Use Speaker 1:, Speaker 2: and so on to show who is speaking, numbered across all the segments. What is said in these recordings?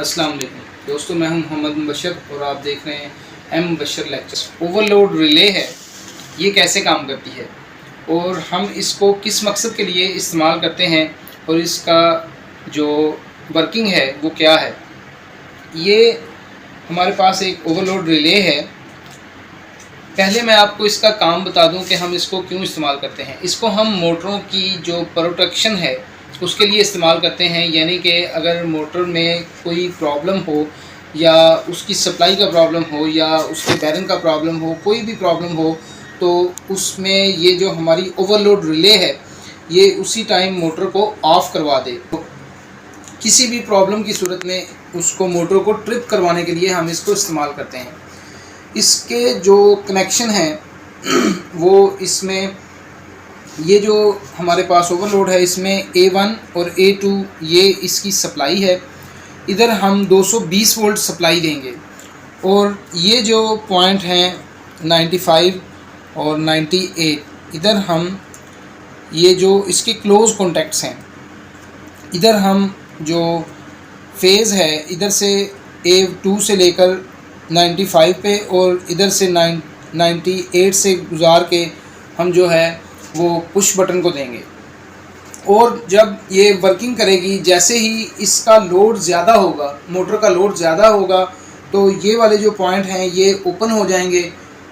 Speaker 1: अस्सलाम वालेकुम दोस्तों, मैं हूं मोहम्मद मुबशर और आप देख रहे हैं M Mubashar lecture. Overload relay है, ये कैसे काम करती है और हम इसको किस मकसद के लिए इस्तेमाल करते हैं और इसका जो वर्किंग है वो क्या है। ये हमारे पास एक ओवरलोड रिले है। पहले मैं आपको इसका काम बता दूं कि हम इसको क्यों इस्तेमाल करते हैं। इसको हम मोटरों की जो प्रोटेक्शन है उसके लिए इस्तेमाल करते हैं, यानी कि अगर मोटर में कोई प्रॉब्लम हो या उसकी सप्लाई का प्रॉब्लम हो या उसके बैरिंग का प्रॉब्लम हो, कोई भी प्रॉब्लम हो, तो उसमें ये जो हमारी ओवरलोड रिले है ये उसी टाइम मोटर को ऑफ़ करवा दे। तो किसी भी प्रॉब्लम की सूरत में उसको मोटर को ट्रिप करवाने के लिए हम इसको इस्तेमाल करते हैं। इसके जो कनेक्शन हैं वो इसमें ये जो हमारे पास ओवरलोड है इसमें A1 और A2 ये इसकी सप्लाई है। इधर हम 220 वोल्ट सप्लाई देंगे और ये जो पॉइंट हैं 95 और 98, इधर हम ये जो इसके क्लोज कॉन्टैक्ट्स हैं, इधर हम जो फेज़ है इधर से A2 से लेकर 95 पे और इधर से 98 से गुजार के हम जो है वो पुश बटन को देंगे। और जब ये वर्किंग करेगी, जैसे ही इसका लोड ज़्यादा होगा, मोटर का लोड ज़्यादा होगा, तो ये वाले जो पॉइंट हैं ये ओपन हो जाएंगे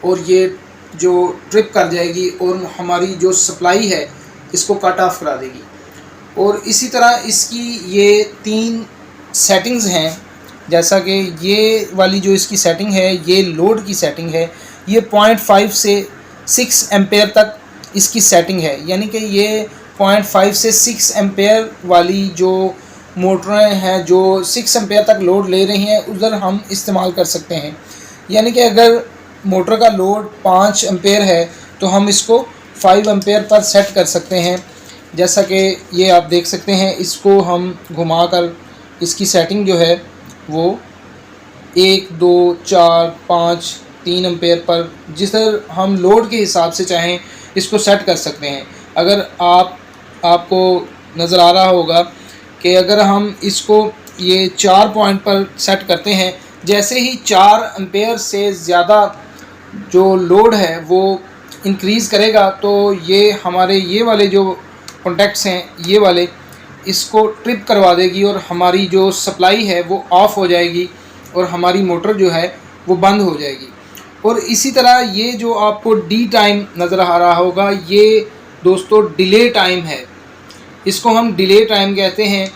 Speaker 1: और ये जो ट्रिप कर जाएगी और हमारी जो सप्लाई है इसको कट ऑफ करा देगी। और इसी तरह इसकी ये 3 सेटिंग्स हैं, जैसा कि ये वाली जो इसकी सेटिंग है ये लोड की सेटिंग है। ये 0.5 से 6 एम्पेयर तक इसकी सेटिंग है, यानी कि ये 0.5 से 6 एम्पेयर वाली जो मोटरें हैं जो 6 एम्पेयर तक लोड ले रही हैं उधर हम इस्तेमाल कर सकते हैं। यानी कि अगर मोटर का लोड 5 एम्पेयर है तो हम इसको 5 एम्पेयर पर सेट कर सकते हैं। जैसा कि ये आप देख सकते हैं, इसको हम घुमाकर इसकी सेटिंग जो है वो 1, 2, 4, 5, 3 एम्पेयर पर जिस तरह हम लोड के हिसाब से चाहें इसको सेट कर सकते हैं। अगर आपको नज़र आ रहा होगा कि अगर हम इसको ये 4 पॉइंट पर सेट करते हैं, जैसे ही 4 एम्पेयर से ज़्यादा जो लोड है वो इंक्रीज़ करेगा तो ये हमारे ये वाले जो कॉन्टैक्ट्स हैं ये वाले इसको ट्रिप करवा देगी और हमारी जो सप्लाई है वो ऑफ़ हो जाएगी और हमारी मोटर जो है वो बंद हो जाएगी। और इसी तरह ये जो आपको डी टाइम नज़र आ रहा होगा ये दोस्तों डिले टाइम है, इसको हम डिले टाइम कहते हैं।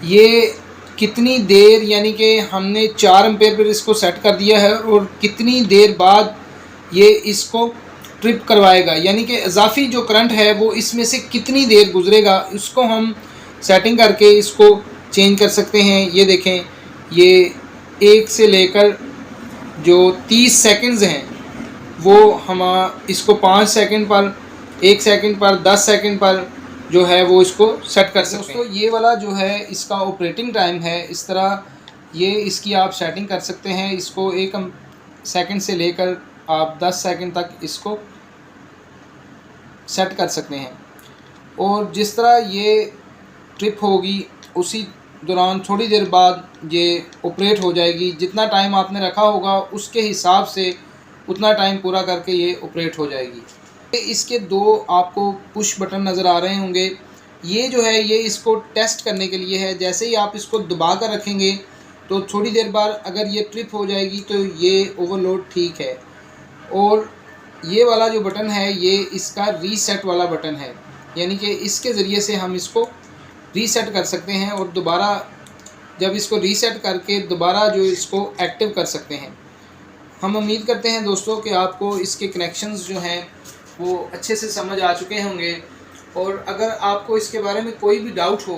Speaker 1: ये कितनी देर, यानी कि हमने 4 एम्पेयर पर इसको सेट कर दिया है और कितनी देर बाद ये इसको ट्रिप करवाएगा, यानी कि इजाफी जो करंट है वो इसमें से कितनी देर गुजरेगा, इसको हम सेटिंग करके इसको चेंज कर सकते हैं। ये देखें, ये 1 से लेकर जो 30 सेकंड्स हैं वो हम इसको 5 सेकंड पर, 1 सेकंड पर, 10 सेकंड पर जो है वो इसको सेट कर सकते हैं। दोस्तों ये वाला जो है इसका ऑपरेटिंग टाइम है, इस तरह ये इसकी आप सेटिंग कर सकते हैं। इसको 1 सेकंड से लेकर आप 10 सेकंड तक इसको सेट कर सकते हैं। और जिस तरह ये ट्रिप होगी उसी दौरान थोड़ी देर बाद ये ऑपरेट हो जाएगी। जितना टाइम आपने रखा होगा उसके हिसाब से उतना टाइम पूरा करके ये ऑपरेट हो जाएगी। इसके 2 आपको पुश बटन नज़र आ रहे होंगे। ये जो है ये इसको टेस्ट करने के लिए है। जैसे ही आप इसको दबा कर रखेंगे तो थोड़ी देर बाद अगर ये ट्रिप हो जाएगी तो ये ओवरलोड ठीक है। और ये वाला जो बटन है ये इसका रीसेट वाला बटन है, यानी कि इसके ज़रिए से हम इसको रीसेट कर सकते हैं और दोबारा जब इसको रीसेट करके दोबारा जो इसको एक्टिव कर सकते हैं। हम उम्मीद करते हैं दोस्तों कि आपको इसके कनेक्शंस जो हैं वो अच्छे से समझ आ चुके होंगे। और अगर आपको इसके बारे में कोई भी डाउट हो,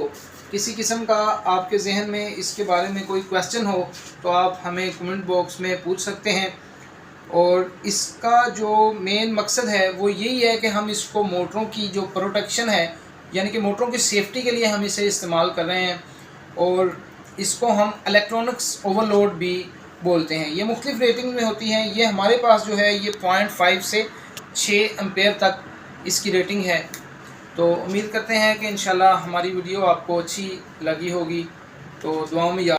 Speaker 1: किसी किस्म का आपके जहन में इसके बारे में कोई क्वेश्चन हो, तो आप हमें कमेंट बॉक्स में पूछ सकते हैं। और इसका जो मेन मकसद है वो यही है कि हम इसको मोटरों की जो प्रोटेक्शन है, यानी कि मोटरों की सेफ्टी के लिए हम इसे इस्तेमाल कर रहे हैं। और इसको हम इलेक्ट्रॉनिक्स ओवरलोड भी बोलते हैं। ये मुख्तलिफ रेटिंग में होती हैं। ये हमारे पास जो है ये 0.5 से 6 एम्पेयर तक इसकी रेटिंग है। तो उम्मीद करते हैं कि इंशाल्लाह हमारी वीडियो आपको अच्छी लगी होगी। तो दुआओं में याद